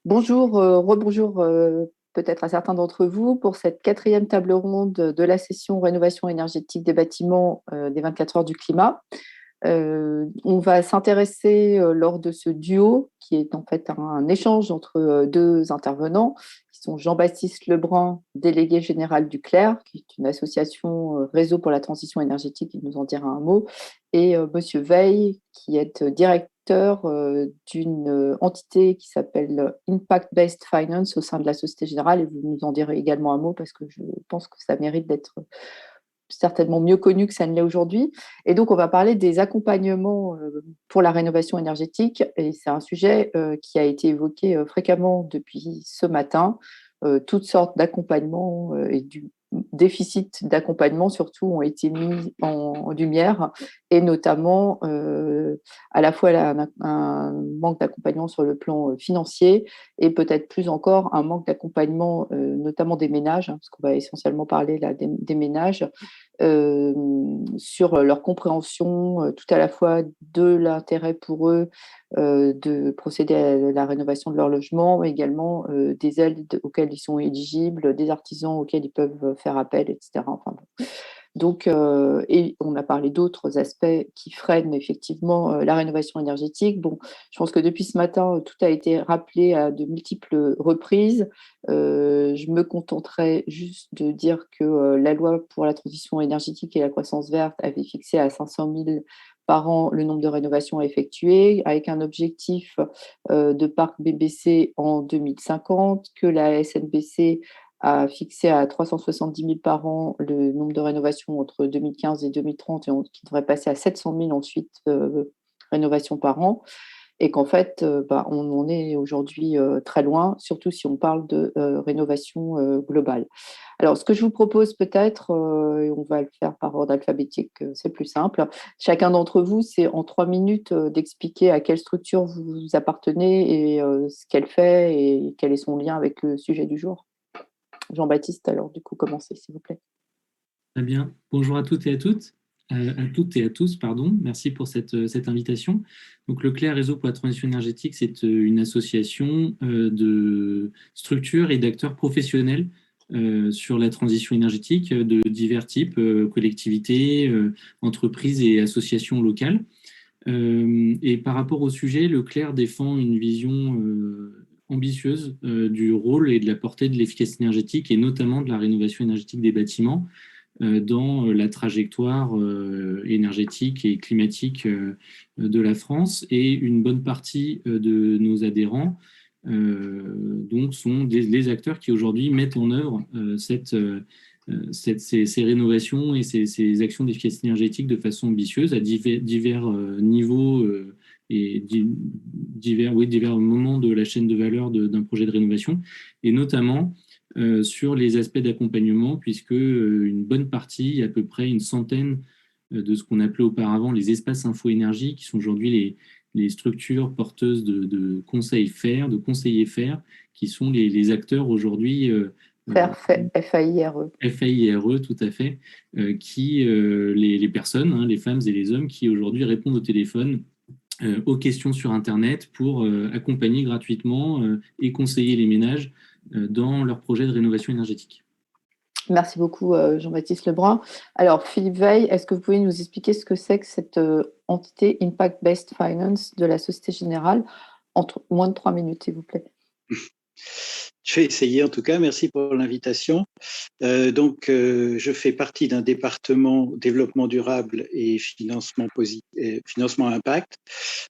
Bonjour, rebonjour peut-être à certains d'entre vous pour cette quatrième table ronde de la session rénovation énergétique des bâtiments des 24 heures du climat. On va s'intéresser lors de ce duo, qui est en fait un échange entre deux intervenants, qui sont Jean-Baptiste Lebrun, délégué général du CLER, qui est une association réseau pour la transition énergétique, il nous en dira un mot, et Monsieur Veil, qui est directeur d'une entité qui s'appelle Impact Based Finance au sein de la Société Générale, et vous nous en direz également un mot parce que je pense que ça mérite d'être certainement mieux connu que ça ne l'est aujourd'hui. Et donc, on va parler des accompagnements pour la rénovation énergétique. Et c'est un sujet qui a été évoqué fréquemment depuis ce matin. Toutes sortes d'accompagnements et du déficit d'accompagnement surtout ont été mis en lumière et notamment à la fois un manque d'accompagnement sur le plan financier et peut-être plus encore un manque d'accompagnement notamment des ménages, parce qu'on va essentiellement parler là des ménages, sur leur compréhension tout à la fois de l'intérêt pour eux de procéder à la rénovation de leur logement, mais également des aides auxquelles ils sont éligibles, des artisans auxquels ils peuvent faire appel, etc. Enfin, bon. Donc, et on a parlé d'autres aspects qui freinent effectivement la rénovation énergétique. Bon, je pense que depuis ce matin, tout a été rappelé à de multiples reprises. Je me contenterai juste de dire que la loi pour la transition énergétique et la croissance verte avait fixé à 500 000 par an le nombre de rénovations à effectuer, avec un objectif de parc BBC en 2050, que la SNBC a fixé à 370 000 par an le nombre de rénovations entre 2015 et 2030, et qui devrait passer à 700 000 ensuite rénovations par an, et qu'en fait, on en est aujourd'hui très loin, surtout si on parle de rénovation globale. Alors, ce que je vous propose peut-être, et on va le faire par ordre alphabétique, c'est plus simple, chacun d'entre vous, c'est en 3 minutes d'expliquer à quelle structure vous appartenez et ce qu'elle fait et quel est son lien avec le sujet du jour. Jean-Baptiste, alors du coup, commencez, s'il vous plaît. Très bien. Bonjour à toutes et à toutes et à tous, pardon. Merci pour cette invitation. Donc, le CLER Réseau pour la transition énergétique, c'est une association de structures et d'acteurs professionnels sur la transition énergétique de divers types, collectivités, entreprises et associations locales. Et par rapport au sujet, le CLER défend une vision ambitieuse du rôle et de la portée de l'efficacité énergétique et notamment de la rénovation énergétique des bâtiments dans la trajectoire énergétique et climatique de la France. Et une bonne partie de nos adhérents donc sont les acteurs qui aujourd'hui mettent en œuvre ces rénovations et ces actions d'efficacité énergétique de façon ambitieuse à divers niveaux et divers moments de la chaîne de valeur d'un projet de rénovation, et notamment sur les aspects d'accompagnement, puisque une bonne partie, à peu près une centaine de ce qu'on appelait auparavant les espaces info-énergie, qui sont aujourd'hui les structures porteuses de conseils FAIRE, de conseillers FAIRE, qui sont les acteurs aujourd'hui Faire FAIRE. FAIRE, tout à fait, les personnes, hein, les femmes et les hommes qui aujourd'hui répondent au téléphone aux questions sur Internet pour accompagner gratuitement et conseiller les ménages dans leur projet de rénovation énergétique. Merci beaucoup, Jean-Baptiste Lebrun. Alors, Philippe Veil, est-ce que vous pouvez nous expliquer ce que c'est que cette entité Impact Based Finance de la Société Générale en moins de 3 minutes, s'il vous plaît? Je vais essayer en tout cas. Merci pour l'invitation. Je fais partie d'un département développement durable et financement impact.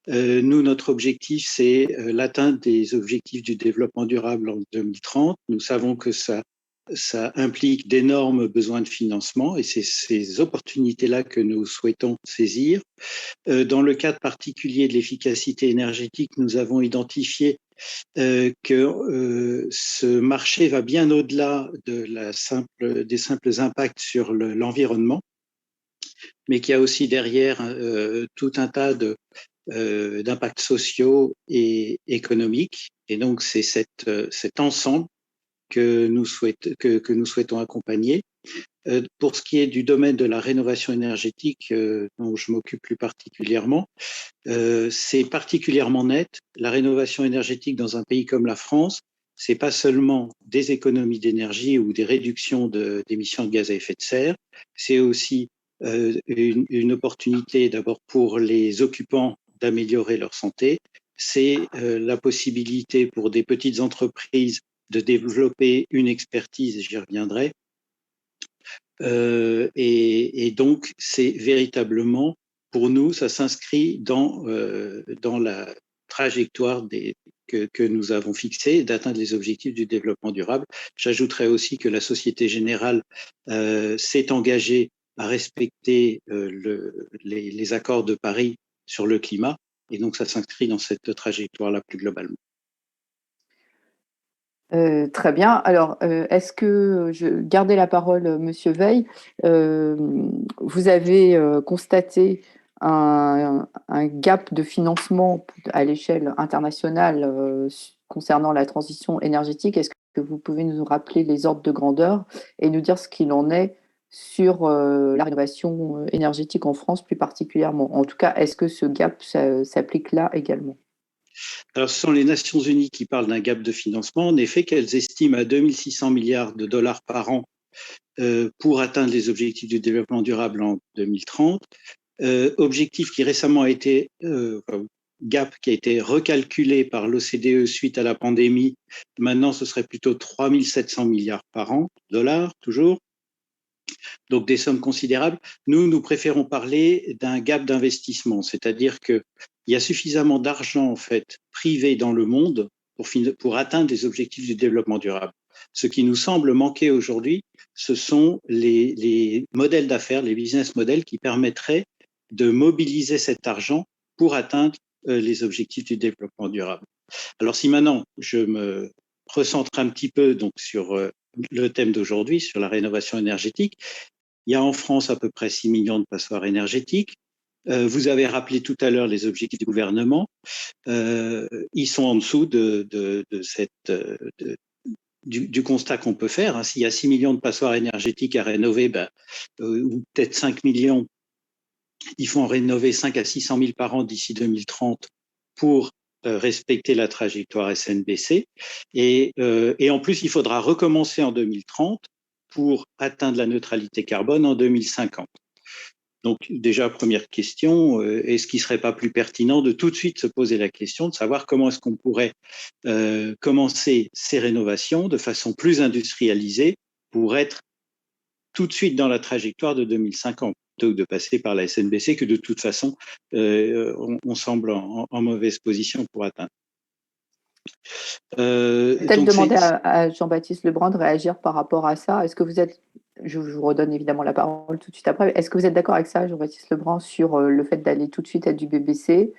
Nous, notre objectif, c'est l'atteinte des objectifs du développement durable en 2030. Nous savons que ça implique d'énormes besoins de financement et c'est ces opportunités-là que nous souhaitons saisir. Dans le cadre particulier de l'efficacité énergétique, nous avons identifié que ce marché va bien au-delà des simples impacts sur l'environnement, mais qu'il y a aussi derrière tout un tas d'impacts sociaux et économiques. Et donc, c'est cet ensemble que nous souhaitons accompagner. Pour ce qui est du domaine de la rénovation énergétique, dont je m'occupe plus particulièrement, c'est particulièrement net. La rénovation énergétique dans un pays comme la France, c'est pas seulement des économies d'énergie ou des réductions d'émissions de gaz à effet de serre, c'est aussi une opportunité d'abord pour les occupants d'améliorer leur santé, c'est la possibilité pour des petites entreprises de développer une expertise, j'y reviendrai, et donc c'est véritablement, pour nous, ça s'inscrit dans la trajectoire que nous avons fixée d'atteindre les objectifs du développement durable. J'ajouterais aussi que la Société Générale s'est engagée à respecter les accords de Paris sur le climat, et donc ça s'inscrit dans cette trajectoire-là plus globalement. Très bien. Alors, est-ce que je gardais la parole, Monsieur Veil? Vous avez constaté un gap de financement à l'échelle internationale concernant la transition énergétique. Est-ce que vous pouvez nous rappeler les ordres de grandeur et nous dire ce qu'il en est sur la rénovation énergétique en France plus particulièrement? En tout cas, est-ce que ce gap s'applique là également? Alors, ce sont les Nations Unies qui parlent d'un gap de financement, en effet, qu'elles estiment à 2600 milliards de dollars par an pour atteindre les objectifs du développement durable en 2030. Objectif qui récemment a été, gap qui a été recalculé par l'OCDE suite à la pandémie. Maintenant, ce serait plutôt 3700 milliards par an, dollars toujours. Donc des sommes considérables. Nous préférons parler d'un gap d'investissement, c'est-à-dire qu'il y a suffisamment d'argent en fait privé dans le monde pour atteindre les objectifs du développement durable. Ce qui nous semble manquer aujourd'hui, ce sont les modèles d'affaires, les business models qui permettraient de mobiliser cet argent pour atteindre les objectifs du développement durable. Alors si maintenant je me recentre un petit peu donc sur le thème d'aujourd'hui, sur la rénovation énergétique, il y a en France à peu près 6 millions de passoires énergétiques. Vous avez rappelé tout à l'heure les objectifs du gouvernement. Ils sont en dessous du constat qu'on peut faire. S'il y a 6 millions de passoires énergétiques à rénover, ou peut-être 5 millions, il faut en rénover 5 à 600 000 par an d'ici 2030 pour respecter la trajectoire SNBC. Et en plus, il faudra recommencer en 2030 pour atteindre la neutralité carbone en 2050. Donc déjà, première question, est-ce qu'il ne serait pas plus pertinent de tout de suite se poser la question de savoir comment est-ce qu'on pourrait commencer ces rénovations de façon plus industrialisée pour être tout de suite dans la trajectoire de 2050, plutôt que de passer par la SNBC que de toute façon, on semble en mauvaise position pour atteindre. Peut-être demander à Jean-Baptiste Lebrun de réagir par rapport à ça. Est-ce que vous êtes, je vous redonne évidemment la parole tout de suite après, est-ce que vous êtes d'accord avec ça, Jean-Baptiste Lebrun, sur le fait d'aller tout de suite à du BBC?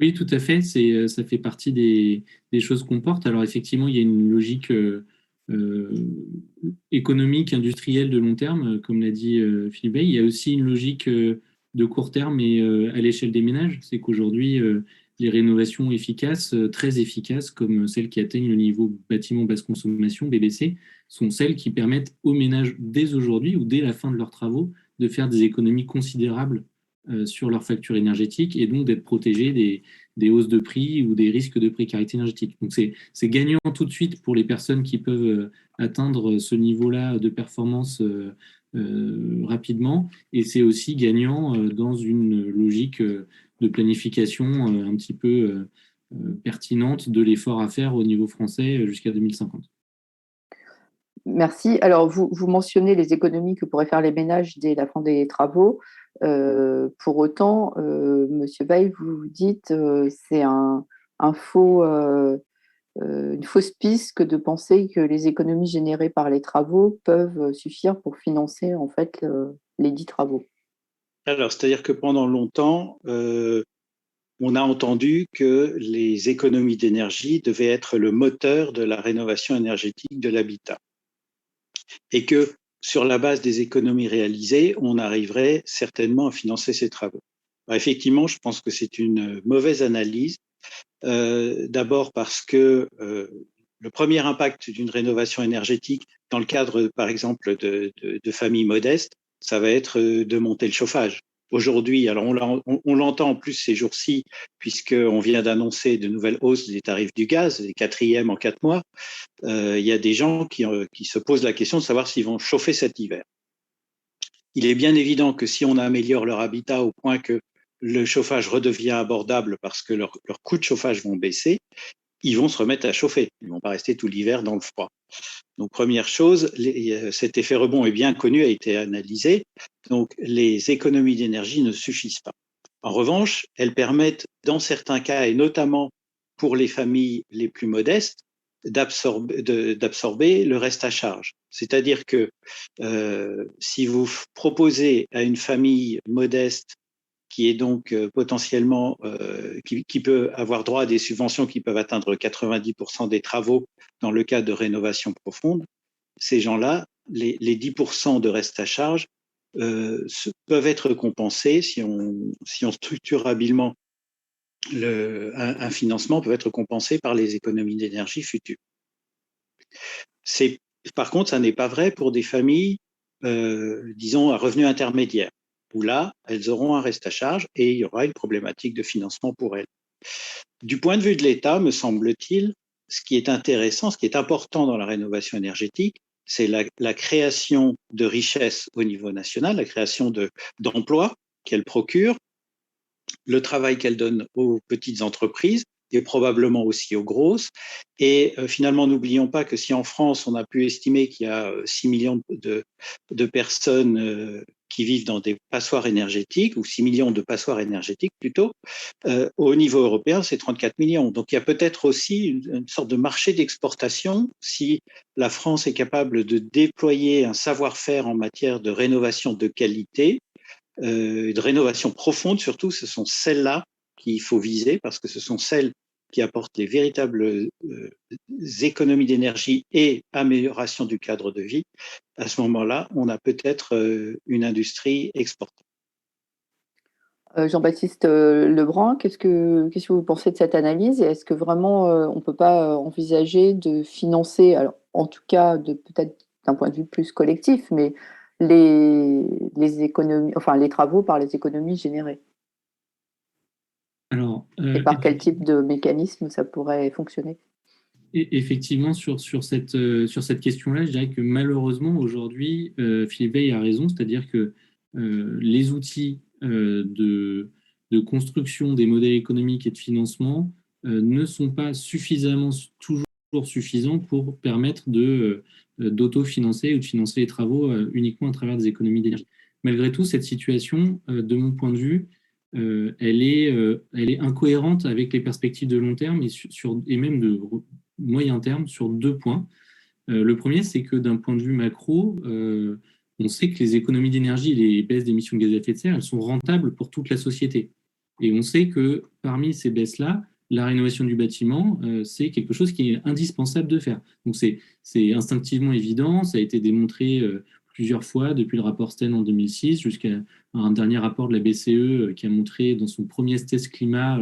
Oui, tout à fait. Ça fait partie des choses qu'on porte. Alors effectivement, il y a une logique économique, industrielle de long terme, comme l'a dit Philippe Bey. Il y a aussi une logique de court terme et à l'échelle des ménages. C'est qu'aujourd'hui, les rénovations efficaces, très efficaces, comme celles qui atteignent le niveau bâtiment basse consommation, BBC, sont celles qui permettent aux ménages dès aujourd'hui ou dès la fin de leurs travaux de faire des économies considérables sur leur facture énergétique et donc d'être protégés des hausses de prix ou des risques de précarité énergétique. Donc c'est gagnant tout de suite pour les personnes qui peuvent atteindre ce niveau-là de performance rapidement, et c'est aussi gagnant dans une logique de planification un petit peu pertinente de l'effort à faire au niveau français jusqu'à 2050. Merci. Alors, vous mentionnez les économies que pourraient faire les ménages dès la fin des travaux. Pour autant, Monsieur Veil, vous dites c'est une fausse piste que de penser que les économies générées par les travaux peuvent suffire pour financer en fait les dits travaux. Alors, c'est-à-dire que pendant longtemps, on a entendu que les économies d'énergie devaient être le moteur de la rénovation énergétique de l'habitat et que sur la base des économies réalisées, on arriverait certainement à financer ces travaux. Alors, effectivement, je pense que c'est une mauvaise analyse. D'abord parce que le premier impact d'une rénovation énergétique dans le cadre, par exemple, de familles modestes, ça va être de monter le chauffage. Aujourd'hui, alors on l'entend en plus ces jours-ci, puisqu'on vient d'annoncer de nouvelles hausses des tarifs du gaz, les quatrièmes en 4 mois. Il y a des gens qui se posent la question de savoir s'ils vont chauffer cet hiver. Il est bien évident que si on améliore leur habitat au point que le chauffage redevient abordable parce que leurs coûts de chauffage vont baisser, ils vont se remettre à chauffer. Ils ne vont pas rester tout l'hiver dans le froid. Donc, première chose, cet effet rebond est bien connu, a été analysé. Donc, les économies d'énergie ne suffisent pas. En revanche, elles permettent, dans certains cas, et notamment pour les familles les plus modestes, d'absorber le reste à charge. C'est-à-dire que si vous proposez à une famille modeste qui est donc potentiellement, qui peut avoir droit à des subventions qui peuvent atteindre 90% des travaux dans le cas de rénovation profonde, ces gens-là, les 10% de reste à charge peuvent être compensés si on structure habilement un financement, peut être compensé par les économies d'énergie futures. Par contre, ça n'est pas vrai pour des familles, disons, à revenus intermédiaires, où là, elles auront un reste à charge et il y aura une problématique de financement pour elles. Du point de vue de l'État, me semble-t-il, ce qui est intéressant, ce qui est important dans la rénovation énergétique, c'est la création de richesses au niveau national, la création d'emplois qu'elle procure, le travail qu'elle donne aux petites entreprises et probablement aussi aux grosses. Et finalement, n'oublions pas que si en France, on a pu estimer qu'il y a 6 millions de personnes qui vivent dans des passoires énergétiques, ou 6 millions de passoires énergétiques plutôt, au niveau européen, c'est 34 millions. Donc il y a peut-être aussi une sorte de marché d'exportation si la France est capable de déployer un savoir-faire en matière de rénovation de qualité, de rénovation profonde surtout. Ce sont celles-là qu'il faut viser parce que ce sont celles qui apportent les véritables économies d'énergie et amélioration du cadre de vie. À ce moment-là, on a peut-être une industrie exportable. Jean-Baptiste Lebrun, qu'est-ce que vous pensez de cette analyse et est-ce que vraiment on ne peut pas envisager de financer, alors, en tout cas peut-être d'un point de vue plus collectif, mais les économies, enfin les travaux par les économies générées? Alors, et par quel type de mécanisme ça pourrait fonctionner? Effectivement, sur cette question-là, je dirais que malheureusement, aujourd'hui, Philippe Veil a raison, c'est-à-dire que les outils de construction des modèles économiques et de financement ne sont pas toujours suffisants pour permettre d'autofinancer ou de financer les travaux uniquement à travers des économies d'énergie. Malgré tout, cette situation, de mon point de vue, elle est incohérente avec les perspectives de long terme et même de moyen terme sur 2 points. Le premier, c'est que d'un point de vue macro, on sait que les économies d'énergie et les baisses d'émissions de gaz à effet de serre, elles sont rentables pour toute la société. Et on sait que parmi ces baisses-là, la rénovation du bâtiment, c'est quelque chose qui est indispensable de faire. Donc c'est instinctivement évident, ça a été démontré plusieurs fois depuis le rapport Sten en 2006 jusqu'à un dernier rapport de la BCE qui a montré dans son premier test climat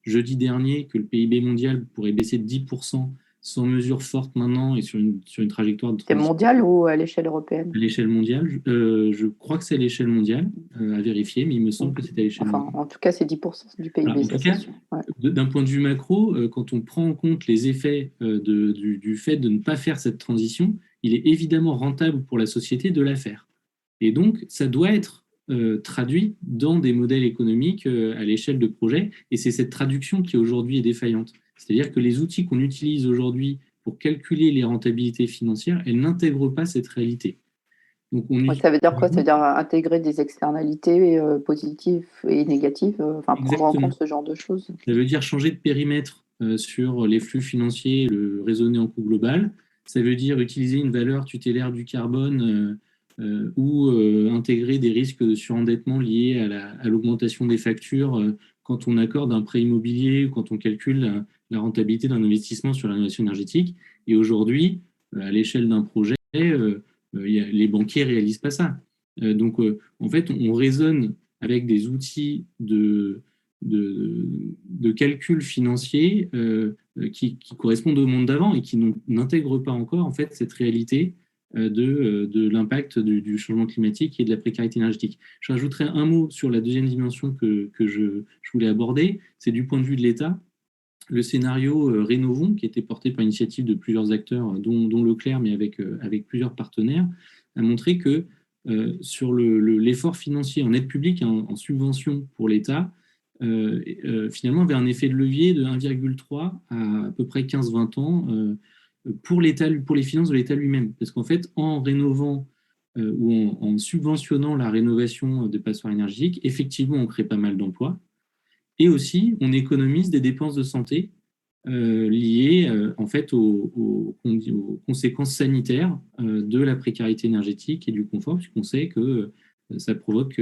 jeudi dernier que le PIB mondial pourrait baisser de 10% sans mesure forte maintenant et sur une trajectoire de transition. C'est mondial ou à l'échelle européenne? À l'échelle mondiale, je crois que c'est à l'échelle mondiale, à vérifier, mais il me semble que c'est à l'échelle mondiale. En tout cas, c'est 10% du PIB. Alors, en tout cas, d'un point de vue macro, quand on prend en compte les effets du fait de ne pas faire cette transition, il est évidemment rentable pour la société de la faire. Et donc, ça doit être traduit dans des modèles économiques à l'échelle de projets, et c'est cette traduction qui aujourd'hui est défaillante. C'est-à-dire que les outils qu'on utilise aujourd'hui pour calculer les rentabilités financières, elles n'intègrent pas cette réalité. Donc ça veut dire quoi? Ça veut dire intégrer des externalités positives et négatives, prendre en compte ce genre de choses? Ça veut dire changer de périmètre sur les flux financiers, le raisonner en coût global. Ça veut dire utiliser une valeur tutélaire du carbone ou intégrer des risques de surendettement liés à l'augmentation des factures quand on accorde un prêt immobilier ou quand on calcule la rentabilité d'un investissement sur la rénovation énergétique. Et aujourd'hui, à l'échelle d'un projet, les banquiers ne réalisent pas ça. Donc, en fait, on raisonne avec des outils de calcul financier qui correspondent au monde d'avant et qui n'intègrent pas encore en fait cette réalité de l'impact du changement climatique et de la précarité énergétique. Je rajouterai un mot sur la deuxième dimension que je voulais aborder, c'est du point de vue de l'État. Le scénario Rénovons, qui était porté par l'initiative de plusieurs acteurs, dont Leclerc, mais avec plusieurs partenaires, a montré que sur l'effort financier en aide publique, en subvention pour l'État, finalement, avait un effet de levier de 1,3 à peu près 15-20 ans pour l'État, pour les finances de l'État lui-même. Parce qu'en fait, en rénovant ou en subventionnant la rénovation des passoires énergétiques, effectivement, on crée pas mal d'emplois. Et aussi, on économise des dépenses de santé liées en fait aux conséquences sanitaires de la précarité énergétique et du confort, puisqu'on sait que ça provoque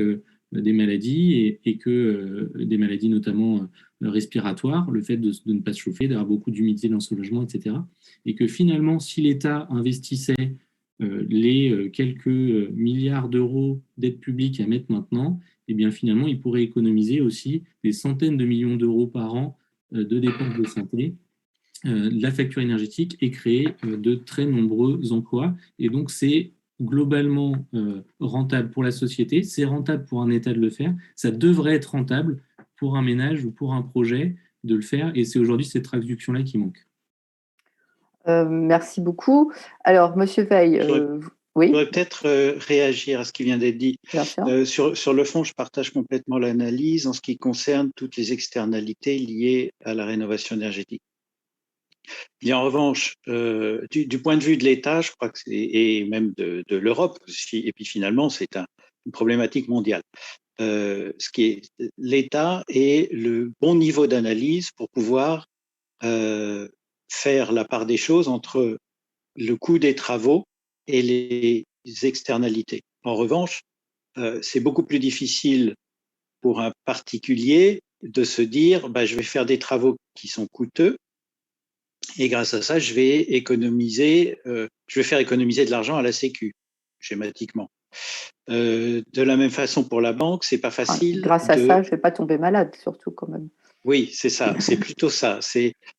des maladies et que des maladies notamment respiratoires, le fait de ne pas se chauffer, d'avoir beaucoup d'humidité dans son logement, etc. Et que finalement, si l'État investissait les quelques milliards d'euros d'aide publique à mettre maintenant, et bien finalement, il pourrait économiser aussi des centaines de millions d'euros par an de dépenses de santé, de la facture énergétique et créer de très nombreux emplois. Et donc, c'est globalement rentable pour la société, c'est rentable pour un État de le faire, ça devrait être rentable pour un ménage ou pour un projet de le faire. Et c'est aujourd'hui cette traduction-là qui manque. Merci beaucoup. Alors, Monsieur Veil, Je oui, voudrais peut-être réagir à ce qui vient d'être dit. bien sûr. Sur le fond, je partage complètement l'analyse en ce qui concerne toutes les externalités liées à la rénovation énergétique. Et en revanche, du point de vue de l'État, je crois que et même de l'Europe, et puis finalement, c'est une problématique mondiale. L'État est le bon niveau d'analyse pour pouvoir faire la part des choses entre le coût des travaux et les externalités. En revanche, c'est beaucoup plus difficile pour un particulier de se dire je vais faire des travaux qui sont coûteux et grâce à ça, je vais faire économiser de l'argent à la Sécu, schématiquement. De la même façon pour la banque, c'est pas facile Grâce à ça, je ne vais pas tomber malade, surtout quand même. Oui, c'est ça. C'est plutôt ça.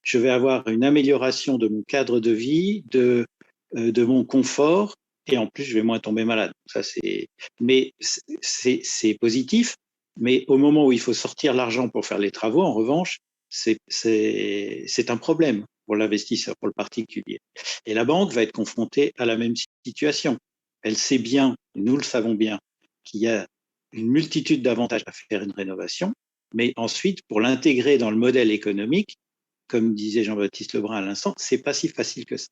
Je vais avoir une amélioration de mon cadre de vie, de mon confort, et en plus, je vais moins tomber malade. Mais c'est positif. Mais au moment où il faut sortir l'argent pour faire les travaux, en revanche, c'est un problème pour l'investisseur, pour le particulier. Et la banque va être confrontée à la même situation. Elle sait bien, nous le savons bien, qu'il y a une multitude d'avantages à faire une rénovation, mais ensuite, pour l'intégrer dans le modèle économique, comme disait Jean-Baptiste Lebrun à l'instant, c'est pas si facile que ça.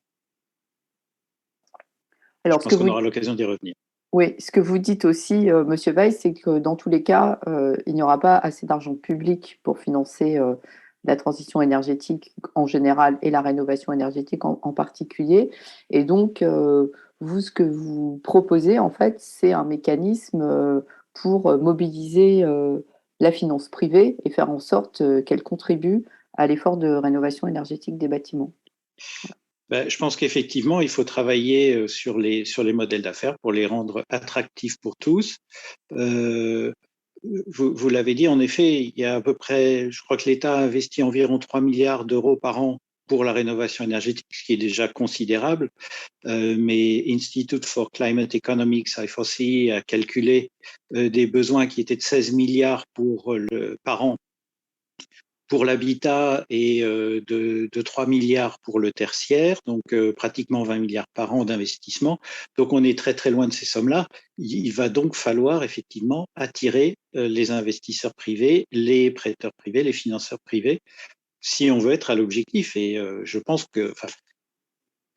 Alors, je pense qu'on aura l'occasion d'y revenir. Oui, ce que vous dites aussi, Monsieur Weiss, c'est que dans tous les cas, il n'y aura pas assez d'argent public pour financer la transition énergétique en général et la rénovation énergétique en particulier. Et donc, vous, ce que vous proposez, en fait, c'est un mécanisme pour mobiliser la finance privée et faire en sorte qu'elle contribue à l'effort de rénovation énergétique des bâtiments. Je pense qu'effectivement, il faut travailler sur les modèles d'affaires pour les rendre attractifs pour tous. Vous l'avez dit, en effet, il y a à peu près, je crois que l'État investit environ 3 milliards d'euros par an pour la rénovation énergétique, ce qui est déjà considérable. Mais Institute for Climate Economics, I4C, a calculé des besoins qui étaient de 16 milliards par an pour l'habitat et de 3 milliards pour le tertiaire, donc pratiquement 20 milliards par an d'investissement. Donc on est très très loin de ces sommes-là. Il va donc falloir effectivement attirer les investisseurs privés, les prêteurs privés, les financeurs privés, si on veut être à l'objectif. Et je pense que,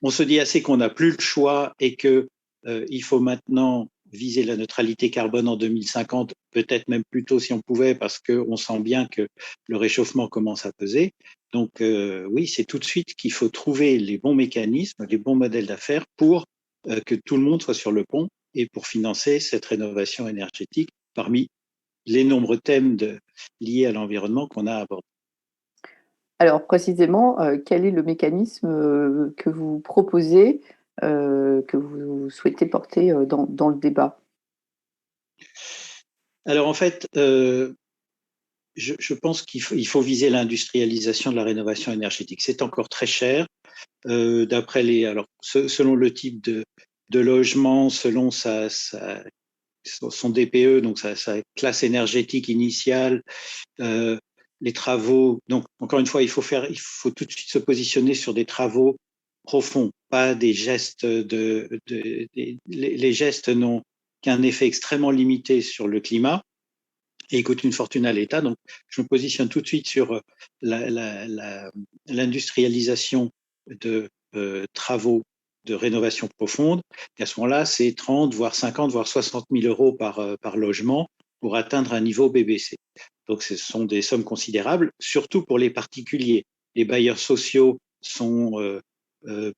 on se dit assez qu'on n'a plus le choix et que il faut maintenant viser la neutralité carbone en 2050, peut-être même plus tôt si on pouvait, parce qu'on sent bien que le réchauffement commence à peser. Donc oui, c'est tout de suite qu'il faut trouver les bons mécanismes, les bons modèles d'affaires pour que tout le monde soit sur le pont et pour financer cette rénovation énergétique parmi les nombreux thèmes liés à l'environnement qu'on a abordés. Alors précisément, quel est le mécanisme que vous proposez, que vous souhaitez porter dans le débat? Alors en fait, je pense qu'il faut viser l'industrialisation de la rénovation énergétique. C'est encore très cher. D'après alors, selon le type de logement, selon son DPE, donc sa classe énergétique initiale, les travaux. Donc, encore une fois, il faut tout de suite se positionner sur des travaux profonds, pas des gestes les gestes n'ont qu'un effet extrêmement limité sur le climat et ils coûtent une fortune à l'État. Donc, je me positionne tout de suite sur l'industrialisation de travaux de rénovation profonde. Et à ce moment-là, c'est 30, voire 50, voire 60 000 euros par logement pour atteindre un niveau BBC. Donc, ce sont des sommes considérables, surtout pour les particuliers. Les bailleurs sociaux sont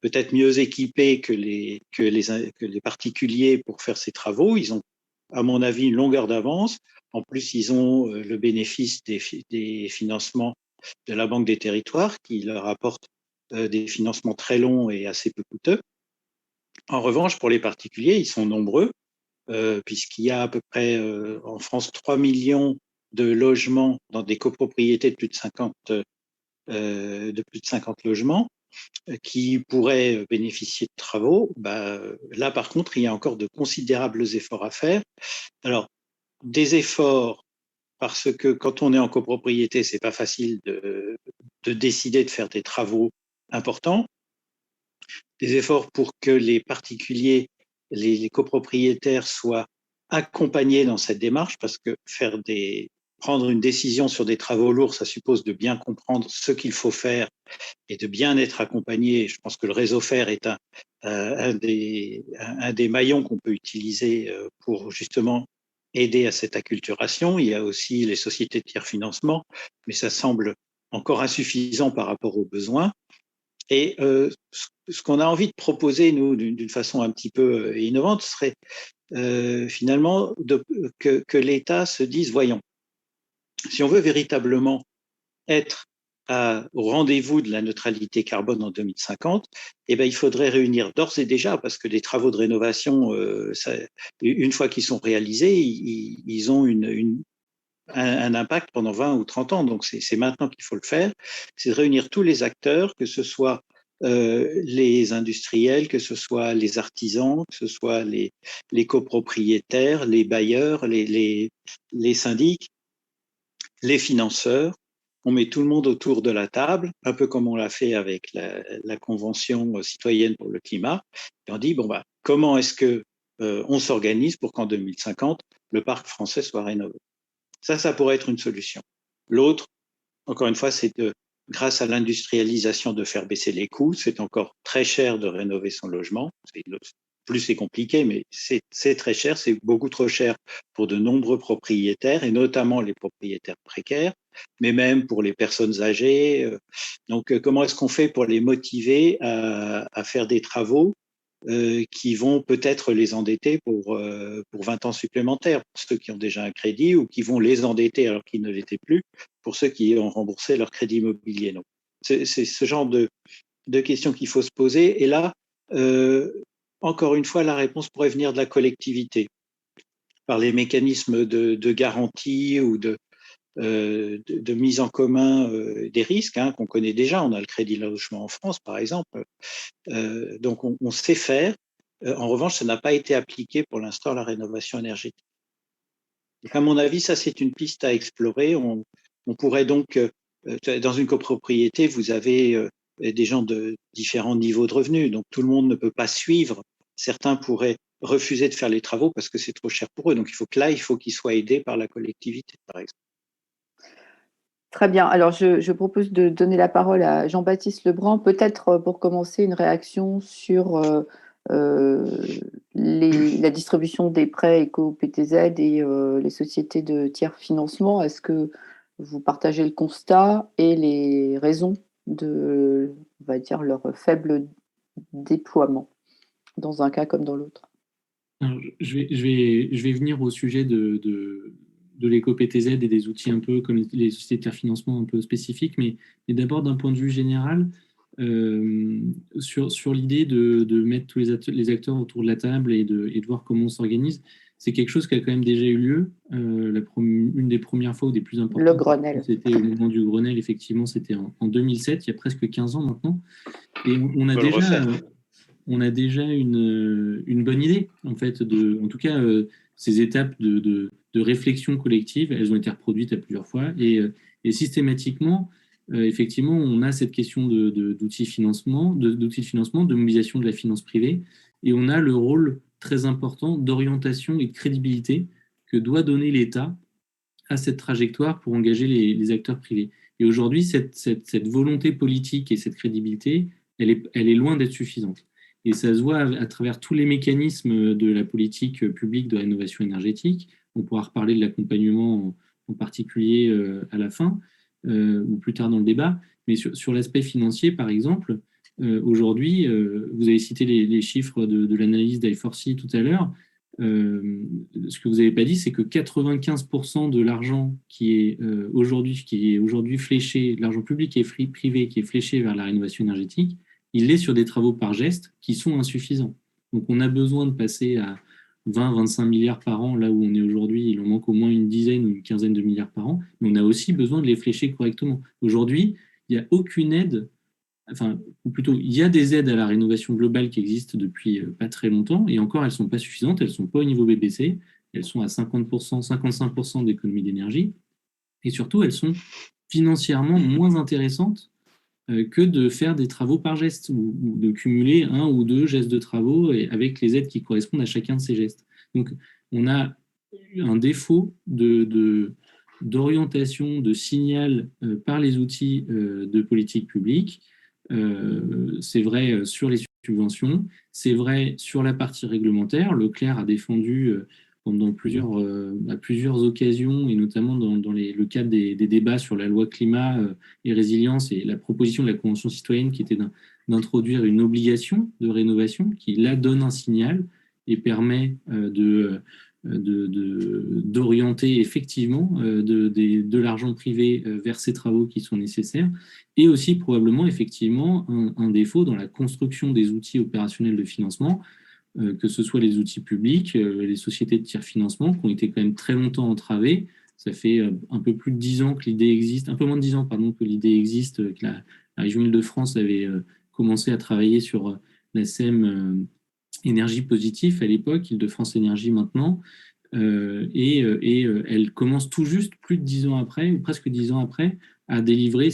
peut-être mieux équipés que les particuliers pour faire ces travaux. Ils ont, à mon avis, une longueur d'avance. En plus, ils ont le bénéfice des financements de la Banque des Territoires qui leur apporte des financements très longs et assez peu coûteux. En revanche, pour les particuliers, ils sont nombreux, puisqu'il y a à peu près en France 3 millions de logements dans des copropriétés de plus de 50 logements qui pourraient bénéficier de travaux. Là, par contre, il y a encore de considérables efforts à faire. Alors, des efforts parce que quand on est en copropriété, c'est pas facile de décider de faire des travaux importants. Des efforts pour que les particuliers, les copropriétaires soient accompagnés dans cette démarche, parce que prendre une décision sur des travaux lourds, ça suppose de bien comprendre ce qu'il faut faire et de bien être accompagné. Je pense que le réseau FAIRE est un des maillons qu'on peut utiliser pour justement aider à cette acculturation. Il y a aussi les sociétés de tiers financement, mais ça semble encore insuffisant par rapport aux besoins. Et ce qu'on a envie de proposer, nous, d'une façon un petit peu innovante, serait finalement que l'État se dise, voyons, si on veut véritablement être au rendez-vous de la neutralité carbone en 2050, eh ben, il faudrait réunir d'ores et déjà, parce que les travaux de rénovation, une fois qu'ils sont réalisés, ils ont un impact pendant 20 ou 30 ans. Donc, c'est maintenant qu'il faut le faire. C'est de réunir tous les acteurs, que ce soit les industriels, que ce soit les artisans, que ce soit les copropriétaires, les bailleurs, les syndics, les financeurs. On met tout le monde autour de la table, un peu comme on l'a fait avec la Convention citoyenne pour le climat. Et on dit, comment est-ce que on s'organise pour qu'en 2050, le parc français soit rénové? Ça pourrait être une solution. L'autre, encore une fois, c'est grâce à l'industrialisation de faire baisser les coûts. C'est encore très cher de rénover son logement. Plus c'est compliqué, mais c'est très cher. C'est beaucoup trop cher pour de nombreux propriétaires, et notamment les propriétaires précaires, mais même pour les personnes âgées. Donc, comment est-ce qu'on fait pour les motiver à faire des travaux qui vont peut-être les endetter pour 20 ans supplémentaires, pour ceux qui ont déjà un crédit, ou qui vont les endetter alors qu'ils ne l'étaient plus, pour ceux qui ont remboursé leur crédit immobilier. Donc, c'est ce genre de questions qu'il faut se poser. Et là, encore une fois, la réponse pourrait venir de la collectivité, par les mécanismes de garantie ou de mise en commun des risques qu'on connaît déjà. On a le crédit logement en France, par exemple. Donc, on sait faire. En revanche, ça n'a pas été appliqué pour l'instant à la rénovation énergétique. Donc, à mon avis, ça, c'est une piste à explorer. On pourrait donc, dans une copropriété, vous avez des gens de différents niveaux de revenus. Donc, tout le monde ne peut pas suivre. Certains pourraient refuser de faire les travaux parce que c'est trop cher pour eux. Donc, il faut qu'ils soient aidés par la collectivité, par exemple. Très bien. Alors, je propose de donner la parole à Jean-Baptiste Lebrun, peut-être pour commencer une réaction sur la distribution des prêts éco-PTZ et les sociétés de tiers financement. Est-ce que vous partagez le constat et les raisons de, on va dire, leur faible déploiement dans un cas comme dans l'autre? Alors, je vais venir au sujet de l'éco-PTZ et des outils un peu comme les sociétés de tiers financement un peu spécifiques, mais d'abord d'un point de vue général, sur l'idée de mettre tous les acteurs autour de la table et de voir comment on s'organise. c'est quelque chose qui a quand même déjà eu lieu. Une des premières fois ou des plus Le importantes, Grenelle. c'était au moment du Grenelle, effectivement, c'était en 2007, il y a presque 15 ans maintenant. Et On peut le refaire. on a déjà une bonne idée, en fait, en tout cas, ces étapes de réflexion collective, elles ont été reproduites à plusieurs fois, et systématiquement, effectivement, on a cette question d'outils de financement, de mobilisation de la finance privée, et on a le rôle très important d'orientation et de crédibilité que doit donner l'État à cette trajectoire pour engager les acteurs privés. Et aujourd'hui, cette volonté politique et cette crédibilité, elle est loin d'être suffisante. Et ça se voit à travers tous les mécanismes de la politique publique de rénovation énergétique. On pourra reparler de l'accompagnement en particulier à la fin ou plus tard dans le débat. Mais sur l'aspect financier, par exemple, aujourd'hui, vous avez cité les chiffres de l'analyse d'I4C tout à l'heure. Ce que vous n'avez pas dit, c'est que 95% de l'argent qui est aujourd'hui fléché, l'argent public et privé qui est fléché vers la rénovation énergétique, il est sur des travaux par geste qui sont insuffisants. Donc on a besoin de passer à 20-25 milliards par an, là où on est aujourd'hui, il en manque au moins une dizaine ou une quinzaine de milliards par an, mais on a aussi besoin de les flécher correctement. Aujourd'hui, il n'y a aucune aide, enfin, ou plutôt, il y a des aides à la rénovation globale qui existent depuis pas très longtemps, et encore, elles ne sont pas suffisantes, elles ne sont pas au niveau BBC, elles sont à 50%, 55% d'économie d'énergie, et surtout, elles sont financièrement moins intéressantes que de faire des travaux par geste, ou de cumuler un ou deux gestes de travaux avec les aides qui correspondent à chacun de ces gestes. Donc, on a un défaut d'orientation, de signal par les outils de politique publique. C'est vrai sur les subventions, c'est vrai sur la partie réglementaire. Leclerc a défendu pendant à plusieurs occasions, et notamment dans le cadre des débats sur la loi climat et résilience, et la proposition de la Convention citoyenne qui était d'introduire une obligation de rénovation qui, là, donne un signal et permet d'orienter effectivement de l'argent privé vers ces travaux qui sont nécessaires, et aussi probablement effectivement un défaut dans la construction des outils opérationnels de financement, que ce soit les outils publics, les sociétés de tiers-financement qui ont été quand même très longtemps entravées. Ça fait un peu plus de 10 ans que l'idée existe, un peu moins de 10 ans, pardon, que l'idée existe, que la région Île-de-France avait commencé à travailler sur la SEM énergie positive à l'époque, Île-de-France Énergie maintenant, elle commence tout juste, plus de 10 ans après, ou presque 10 ans après, à délivrer,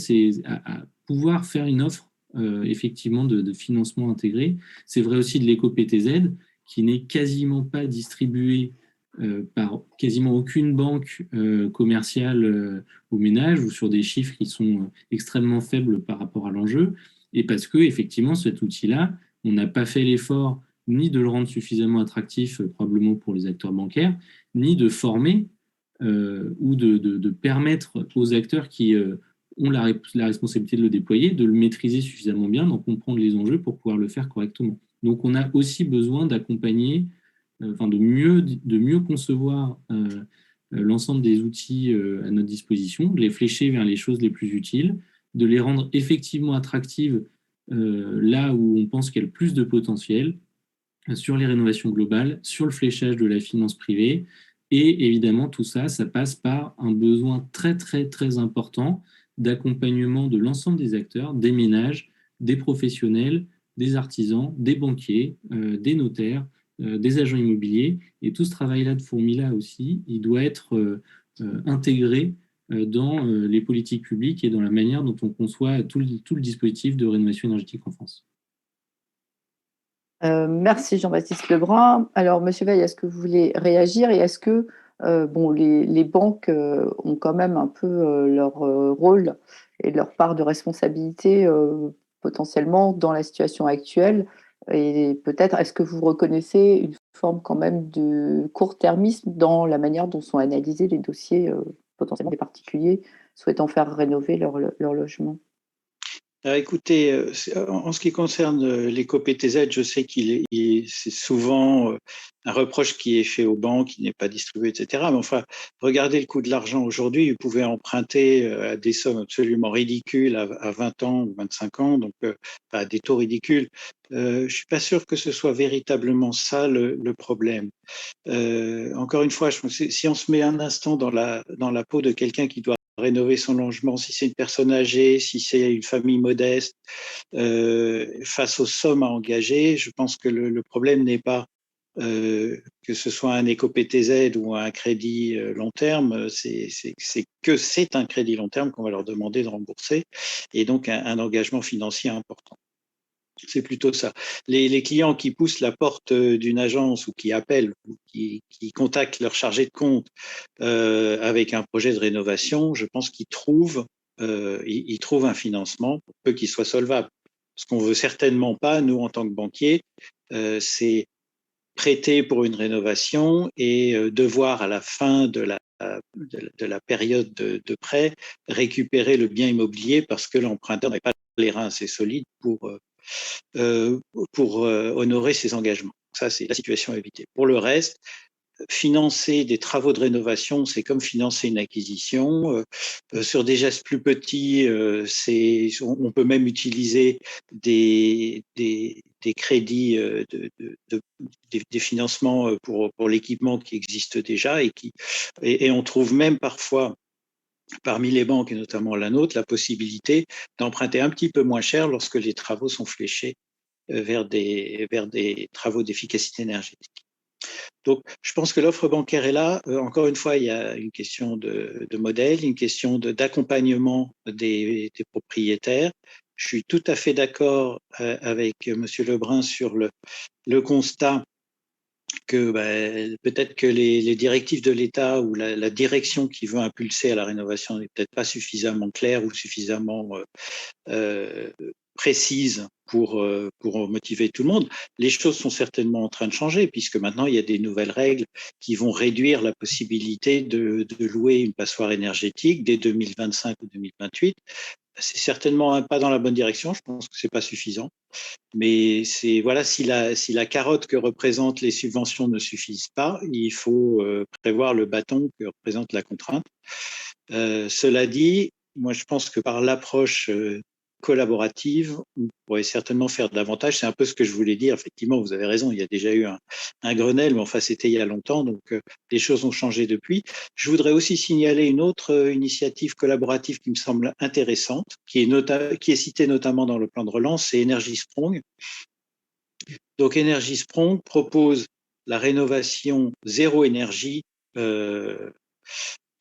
à pouvoir faire une offre effectivement de financement intégré. C'est vrai aussi de l'éco-PTZ, qui n'est quasiment pas distribué par quasiment aucune banque commerciale aux ménages, ou sur des chiffres qui sont extrêmement faibles par rapport à l'enjeu, et parce que effectivement cet outil-là, on n'a pas fait l'effort ni de le rendre suffisamment attractif probablement pour les acteurs bancaires, ni de former ou de permettre aux acteurs qui ont la responsabilité de le déployer, de le maîtriser suffisamment bien, d'en comprendre les enjeux pour pouvoir le faire correctement. Donc on a aussi besoin d'accompagner, de mieux concevoir l'ensemble des outils à notre disposition, de les flécher vers les choses les plus utiles, de les rendre effectivement attractives là où on pense qu'il y a le plus de potentiel, sur les rénovations globales, sur le fléchage de la finance privée. Et évidemment, tout ça, ça passe par un besoin très, très, très important d'accompagnement de l'ensemble des acteurs, des ménages, des professionnels, des artisans, des banquiers, des notaires, des agents immobiliers. Et tout ce travail-là de fourmi-là aussi, il doit être intégré dans les politiques publiques et dans la manière dont on conçoit tout le dispositif de rénovation énergétique en France. Merci Jean-Baptiste Lebrun. Alors, Monsieur Veil, est-ce que vous voulez réagir, et est-ce que les banques ont quand même un peu leur rôle et leur part de responsabilité potentiellement dans la situation actuelle, et peut-être est-ce que vous reconnaissez une forme quand même de court-termisme dans la manière dont sont analysés les dossiers potentiellement des particuliers souhaitant faire rénover leur logement? Alors, écoutez, en ce qui concerne l'éco-PTZ, je sais c'est souvent un reproche qui est fait aux banques, qui n'est pas distribué, etc. Mais enfin, regardez le coût de l'argent aujourd'hui. Vous pouvez emprunter à des sommes absolument ridicules à 20 ans ou 25 ans, donc à des taux ridicules. Je suis pas sûr que ce soit véritablement ça le problème. Encore une fois, si on se met un instant dans la peau de quelqu'un qui doit rénover son logement, si c'est une personne âgée, si c'est une famille modeste, face aux sommes à engager, je pense que le problème n'est pas que ce soit un éco-PTZ ou un crédit long terme, c'est un crédit long terme qu'on va leur demander de rembourser et donc un engagement financier important. C'est plutôt ça. Les clients qui poussent la porte d'une agence ou qui appellent ou qui contactent leur chargé de compte avec un projet de rénovation, je pense qu'ils trouvent, ils trouvent un financement pour peu qu'il soit solvable. Ce qu'on veut certainement pas, nous, en tant que banquier, c'est prêter pour une rénovation et devoir, à la fin de la période de prêt, récupérer le bien immobilier parce que l'emprunteur n'a pas les reins assez solides pour honorer ses engagements. Ça, c'est la situation à éviter. Pour le reste, financer des travaux de rénovation, c'est comme financer une acquisition. Sur des gestes plus petits, on peut même utiliser des crédits, des financements pour l'équipement qui existe déjà et on trouve même parfois parmi les banques et notamment la nôtre la possibilité d'emprunter un petit peu moins cher lorsque les travaux sont fléchés vers des travaux d'efficacité énergétique. Donc, je pense que l'offre bancaire est là. Encore une fois, il y a une question de modèle, une question d'accompagnement des propriétaires. Je suis tout à fait d'accord avec Monsieur Lebrun sur le constat que peut-être que les directives de l'État ou la direction qui veut impulser à la rénovation n'est peut-être pas suffisamment claire ou suffisamment euh, précise pour motiver tout le monde. Les choses sont certainement en train de changer puisque maintenant il y a des nouvelles règles qui vont réduire la possibilité de louer une passoire énergétique dès 2025 ou 2028. C'est certainement un pas dans la bonne direction. Je pense que c'est pas suffisant, mais c'est voilà, si la carotte que représentent les subventions ne suffisent pas, il faut prévoir le bâton que représente la contrainte. Cela dit, moi je pense que par l'approche collaborative, on pourrait certainement faire davantage. C'est un peu ce que je voulais dire. Effectivement, vous avez raison, il y a déjà eu un Grenelle, mais enfin c'était il y a longtemps, donc les choses ont changé depuis. Je voudrais aussi signaler une autre initiative collaborative qui me semble intéressante, qui est citée notamment dans le plan de relance, c'est Energy Sprong. Donc Energy Sprong propose la rénovation zéro énergie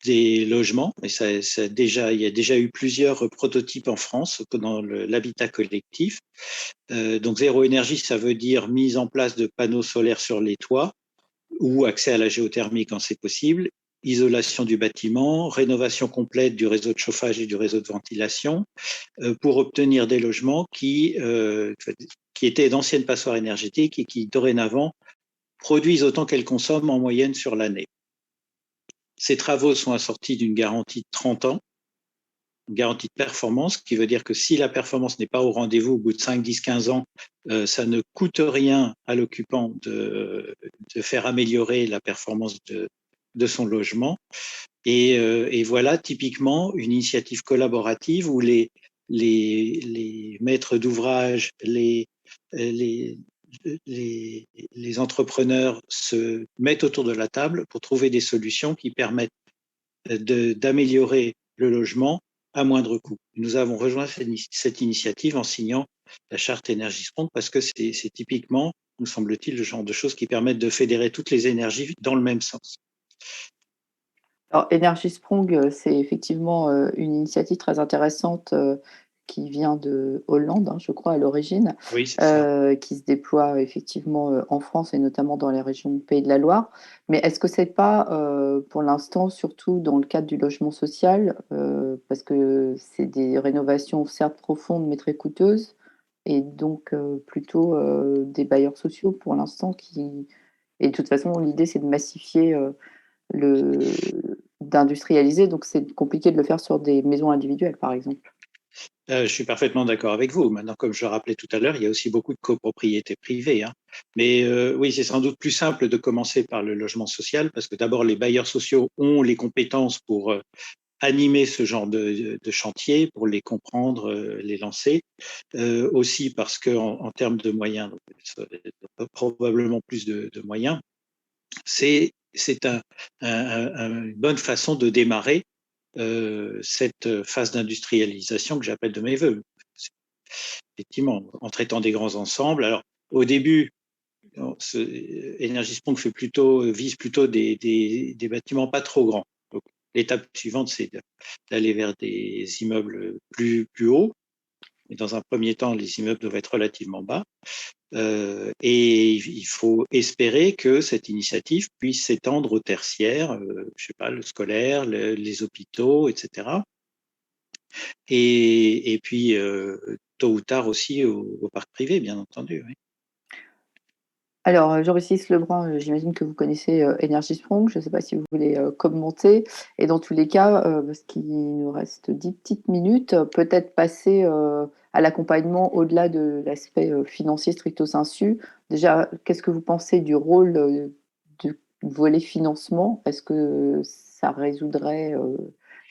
des logements. Et il y a déjà eu plusieurs prototypes en France dans l'habitat collectif. Donc zéro énergie, ça veut dire mise en place de panneaux solaires sur les toits ou accès à la géothermie quand c'est possible, isolation du bâtiment, rénovation complète du réseau de chauffage et du réseau de ventilation pour obtenir des logements qui étaient d'anciennes passoires énergétiques et qui dorénavant produisent autant qu'elles consomment en moyenne sur l'année. Ces travaux sont assortis d'une garantie de 30 ans, une garantie de performance, qui veut dire que si la performance n'est pas au rendez-vous au bout de 5, 10, 15 ans, ça ne coûte rien à l'occupant de faire améliorer la performance de son logement. Et voilà typiquement une initiative collaborative où les maîtres d'ouvrage, les entrepreneurs se mettent autour de la table pour trouver des solutions qui permettent d'améliorer le logement à moindre coût. Nous avons rejoint cette initiative en signant la charte Énergie Sprong parce que c'est typiquement, nous semble-t-il, le genre de choses qui permettent de fédérer toutes les énergies dans le même sens. Alors, Energy Sprong, c'est effectivement une initiative très intéressante qui vient de Hollande, je crois, à l'origine, oui, c'est ça. qui se déploie effectivement en France et notamment dans les régions Pays de la Loire. Mais est-ce que c'est pas, pour l'instant, surtout dans le cadre du logement social, parce que c'est des rénovations certes profondes mais très coûteuses, et donc plutôt des bailleurs sociaux pour l'instant qui... Et de toute façon, l'idée, c'est de massifier d'industrialiser, donc c'est compliqué de le faire sur des maisons individuelles, par exemple. Je suis parfaitement d'accord avec vous. Maintenant, comme je le rappelais tout à l'heure, il y a aussi beaucoup de copropriété privée, hein. Mais oui, c'est sans doute plus simple de commencer par le logement social parce que d'abord, les bailleurs sociaux ont les compétences pour animer ce genre de chantier, pour les comprendre, les lancer. Aussi parce que en termes de moyens, donc, probablement plus de moyens, c'est une bonne façon de démarrer cette phase d'industrialisation que j'appelle de mes voeux. Effectivement, en traitant des grands ensembles. Alors, au début, Énergie vise plutôt des bâtiments pas trop grands. Donc, l'étape suivante, c'est d'aller vers des immeubles plus hauts. Mais dans un premier temps, les immeubles doivent être relativement bas. Et il faut espérer que cette initiative puisse s'étendre au tertiaire, je sais pas, le scolaire, les hôpitaux, etc. Et puis, tôt ou tard aussi au parc privé, bien entendu. Oui. Alors, Jean-Baptiste Lebrun, j'imagine que vous connaissez Energy Sprong. Je ne sais pas si vous voulez commenter. Et dans tous les cas, parce qu'il nous reste 10 petites minutes, peut-être passer à l'accompagnement au-delà de l'aspect financier stricto sensu. Déjà, qu'est-ce que vous pensez du rôle du volet financement? Est-ce que ça résoudrait,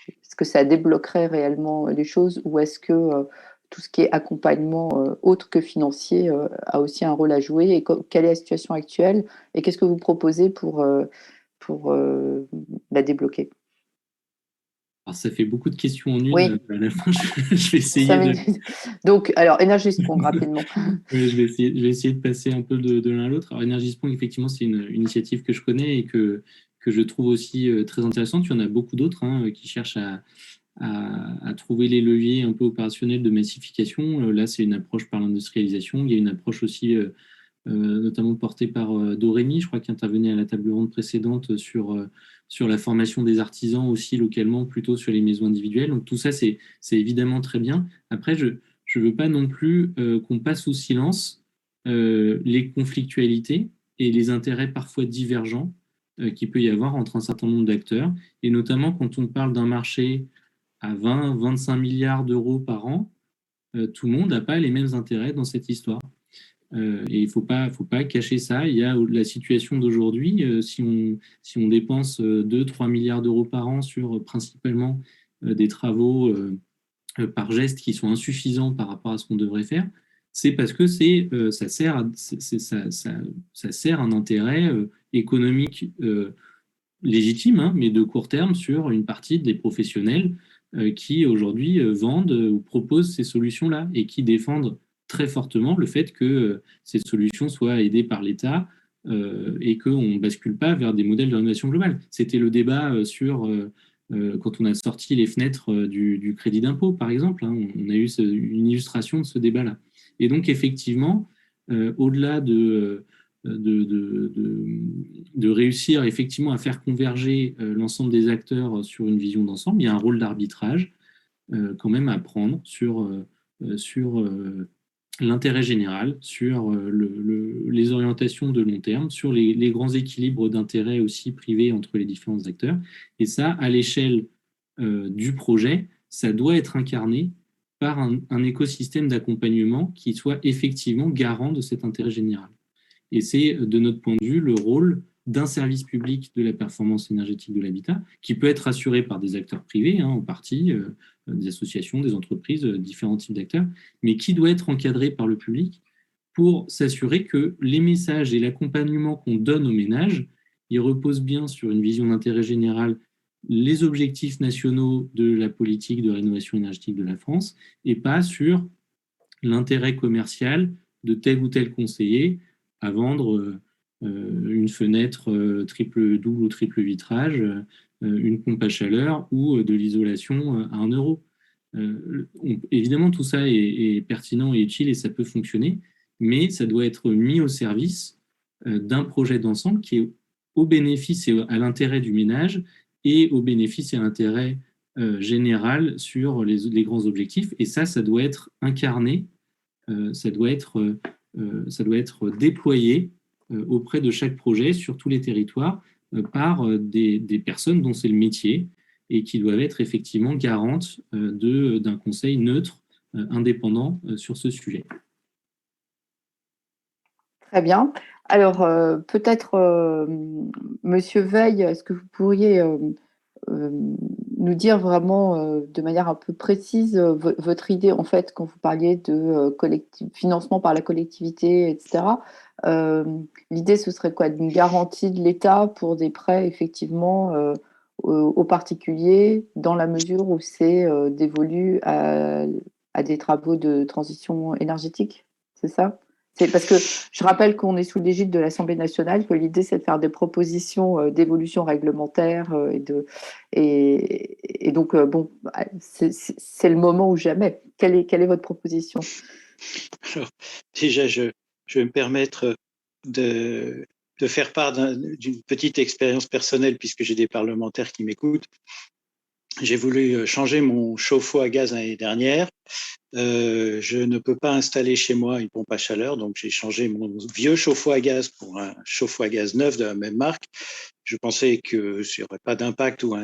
est-ce que ça débloquerait réellement les choses ou est-ce que tout ce qui est accompagnement autre que financier a aussi un rôle à jouer et quelle est la situation actuelle et qu'est-ce que vous proposez pour la débloquer? Alors, ça fait beaucoup de questions en une. Oui, À la fin, je vais essayer 5 minutes. Donc, alors, Energy Sprong, rapidement. Oui, je vais essayer de passer un peu de l'un à l'autre. Alors, Energy Sprong, effectivement, c'est une initiative que je connais et que je trouve aussi très intéressante. Il y en a beaucoup d'autres hein, qui cherchent à trouver les leviers un peu opérationnels de massification. Là, c'est une approche par l'industrialisation. Il y a une approche aussi notamment porté par Dorémy, je crois, qui intervenait à la table ronde précédente sur la formation des artisans aussi localement, plutôt sur les maisons individuelles. Donc tout ça, c'est évidemment très bien. Après, je ne veux pas non plus qu'on passe sous silence les conflictualités et les intérêts parfois divergents qu'il peut y avoir entre un certain nombre d'acteurs, et notamment quand on parle d'un marché à 20-25 milliards d'euros par an, tout le monde n'a pas les mêmes intérêts dans cette histoire. Et il ne faut pas cacher ça. Il y a la situation d'aujourd'hui. Si on dépense 2-3 milliards d'euros par an sur principalement des travaux par geste qui sont insuffisants par rapport à ce qu'on devrait faire, c'est parce que ça sert un intérêt économique légitime, hein, mais de court terme sur une partie des professionnels qui aujourd'hui vendent ou proposent ces solutions-là et qui défendent très fortement le fait que ces solutions soient aidées par l'État et qu'on ne bascule pas vers des modèles de rénovation globale. C'était le débat quand on a sorti les fenêtres du crédit d'impôt, par exemple. Hein, on a eu une illustration de ce débat-là. Et donc, effectivement, au-delà de réussir effectivement à faire converger l'ensemble des acteurs sur une vision d'ensemble, il y a un rôle d'arbitrage quand même à prendre sur l'intérêt général, sur les orientations de long terme, sur les grands équilibres d'intérêts aussi privés entre les différents acteurs. Et ça, à l'échelle du projet, ça doit être incarné par un écosystème d'accompagnement qui soit effectivement garant de cet intérêt général. Et c'est, de notre point de vue, le rôle d'un service public de la performance énergétique de l'habitat, qui peut être assuré par des acteurs privés, hein, en partie, des associations, des entreprises, différents types d'acteurs, mais qui doit être encadré par le public pour s'assurer que les messages et l'accompagnement qu'on donne aux ménages, ils reposent bien sur une vision d'intérêt général, les objectifs nationaux de la politique de rénovation énergétique de la France, et pas sur l'intérêt commercial de tel ou tel conseiller à vendre une fenêtre double ou triple vitrage, une pompe à chaleur ou de l'isolation à 1 euro. Évidemment, tout ça est pertinent et utile et ça peut fonctionner, mais ça doit être mis au service d'un projet d'ensemble qui est au bénéfice et à l'intérêt du ménage et au bénéfice et à l'intérêt général sur les grands objectifs. Et ça doit être incarné, ça doit être déployé auprès de chaque projet sur tous les territoires par des personnes dont c'est le métier et qui doivent être effectivement garantes d'un conseil neutre, indépendant sur ce sujet. Très bien. Alors, peut-être, Monsieur Veil, est-ce que vous pourriez nous dire vraiment de manière un peu précise votre idée, en fait, quand vous parliez de financement par la collectivité, etc. L'idée, ce serait quoi? D'une garantie de l'État pour des prêts, effectivement, aux particuliers, dans la mesure où c'est dévolu à des travaux de transition énergétique, c'est ça? C'est parce que je rappelle qu'on est sous l'égide de l'Assemblée nationale, que l'idée, c'est de faire des propositions d'évolution réglementaire et donc, bon, c'est le moment ou jamais. Quelle est votre proposition? Alors, déjà, je vais me permettre de faire part d'une petite expérience personnelle, puisque j'ai des parlementaires qui m'écoutent. J'ai voulu changer mon chauffe-eau à gaz l'année dernière. Je ne peux pas installer chez moi une pompe à chaleur, donc j'ai changé mon vieux chauffe-eau à gaz pour un chauffe-eau à gaz neuf de la même marque. Je pensais que il n'y aurait pas d'impact ou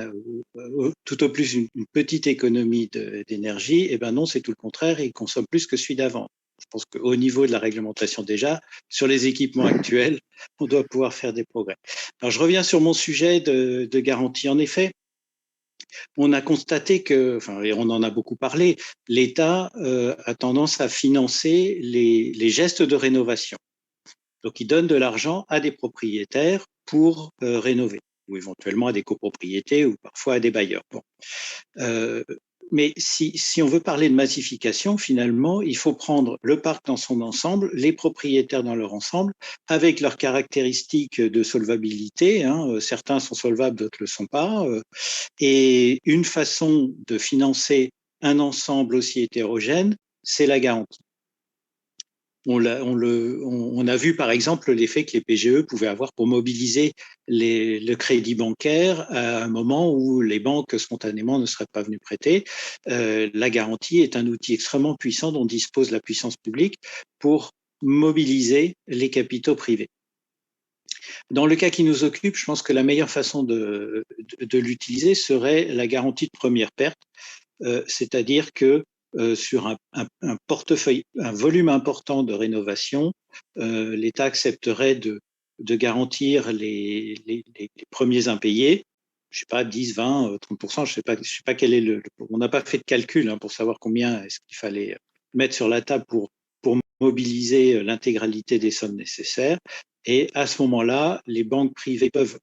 tout au plus une petite économie d'énergie. Eh ben non, c'est tout le contraire, il consomme plus que celui d'avant. Je pense qu'au niveau de la réglementation déjà, sur les équipements actuels, on doit pouvoir faire des progrès. Alors je reviens sur mon sujet de garantie. En effet, on a constaté que, enfin, et on en a beaucoup parlé, l'État a tendance à financer les gestes de rénovation. Donc, il donne de l'argent à des propriétaires pour rénover, ou éventuellement à des copropriétés, ou parfois à des bailleurs. Bon. Mais si on veut parler de massification, finalement, il faut prendre le parc dans son ensemble, les propriétaires dans leur ensemble, avec leurs caractéristiques de solvabilité. Hein. Certains sont solvables, d'autres ne le sont pas. Et une façon de financer un ensemble aussi hétérogène, c'est la garantie. On a vu par exemple l'effet que les PGE pouvaient avoir pour mobiliser le crédit bancaire à un moment où les banques spontanément ne seraient pas venues prêter. La garantie est un outil extrêmement puissant dont dispose la puissance publique pour mobiliser les capitaux privés. Dans le cas qui nous occupe, je pense que la meilleure façon de l'utiliser serait la garantie de première perte, c'est-à-dire que sur un portefeuille, un volume important de rénovation, l'État accepterait de garantir les premiers impayés, je sais pas, 10, 20, 30%, je sais pas quel est on n'a pas fait de calcul pour savoir combien est-ce qu'il fallait mettre sur la table pour mobiliser l'intégralité des sommes nécessaires. Et à ce moment-là, les banques privées peuvent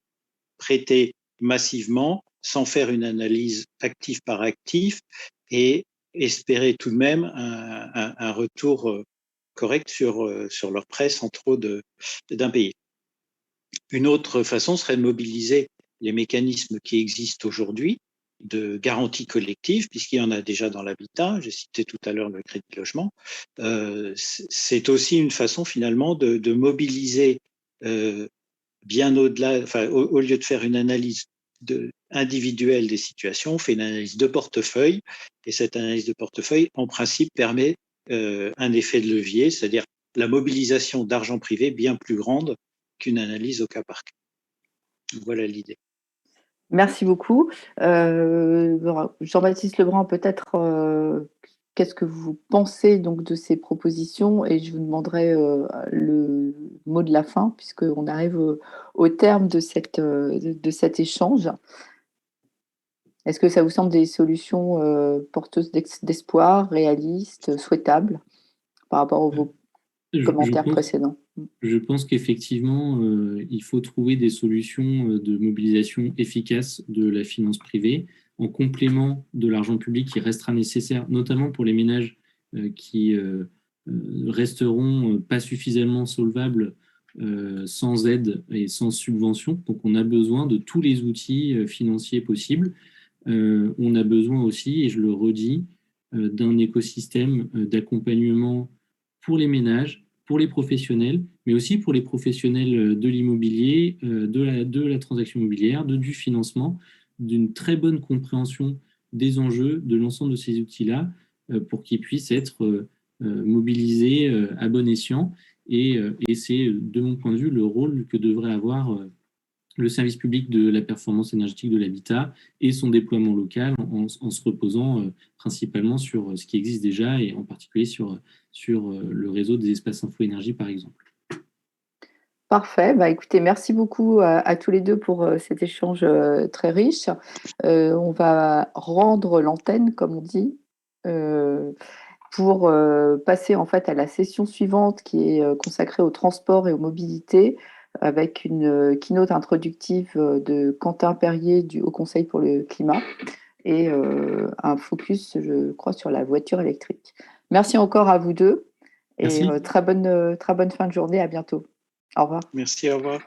prêter massivement sans faire une analyse actif par actif et espérer tout de même un retour correct sur leur prêt sans trop d'impayés. Une autre façon serait de mobiliser les mécanismes qui existent aujourd'hui de garantie collective, puisqu'il y en a déjà dans l'habitat. J'ai cité tout à l'heure le crédit logement. C'est aussi une façon finalement de mobiliser bien au-delà, enfin, au lieu de faire une analyse individuelle des situations, on fait une analyse de portefeuille, et cette analyse de portefeuille, en principe, permet un effet de levier, c'est-à-dire la mobilisation d'argent privé bien plus grande qu'une analyse au cas par cas. Voilà l'idée. Merci beaucoup. Jean-Baptiste Lebrun, peut-être, qu'est-ce que vous pensez donc de ces propositions? Et je vous demanderai le mot de la fin, puisqu'on arrive au terme de cet échange. Est-ce que ça vous semble des solutions porteuses d'espoir, réalistes, souhaitables, par rapport à vos commentaires précédents? Je pense qu'effectivement, il faut trouver des solutions de mobilisation efficaces de la finance privée en complément de l'argent public qui restera nécessaire, notamment pour les ménages qui resteront pas suffisamment solvables sans aide et sans subvention. Donc, on a besoin de tous les outils financiers possibles. On a besoin aussi, et je le redis, d'un écosystème d'accompagnement pour les ménages, pour les professionnels, mais aussi pour les professionnels de l'immobilier, de la transaction immobilière, du financement, d'une très bonne compréhension des enjeux de l'ensemble de ces outils-là pour qu'ils puissent être mobilisés à bon escient. Et c'est, de mon point de vue, le rôle que devrait avoir le service public de la performance énergétique de l'habitat et son déploiement local en se reposant principalement sur ce qui existe déjà et en particulier sur le réseau des espaces info-énergie, par exemple. Parfait. Bah, écoutez, merci beaucoup à tous les deux pour cet échange très riche. On va rendre l'antenne, comme on dit, pour passer en fait à la session suivante qui est consacrée au transport et aux mobilités avec une keynote introductive de Quentin Perrier du Haut Conseil pour le climat et un focus, je crois, sur la voiture électrique. Merci encore à vous deux et Merci. très bonne fin de journée. À bientôt. Au revoir. Merci, au revoir.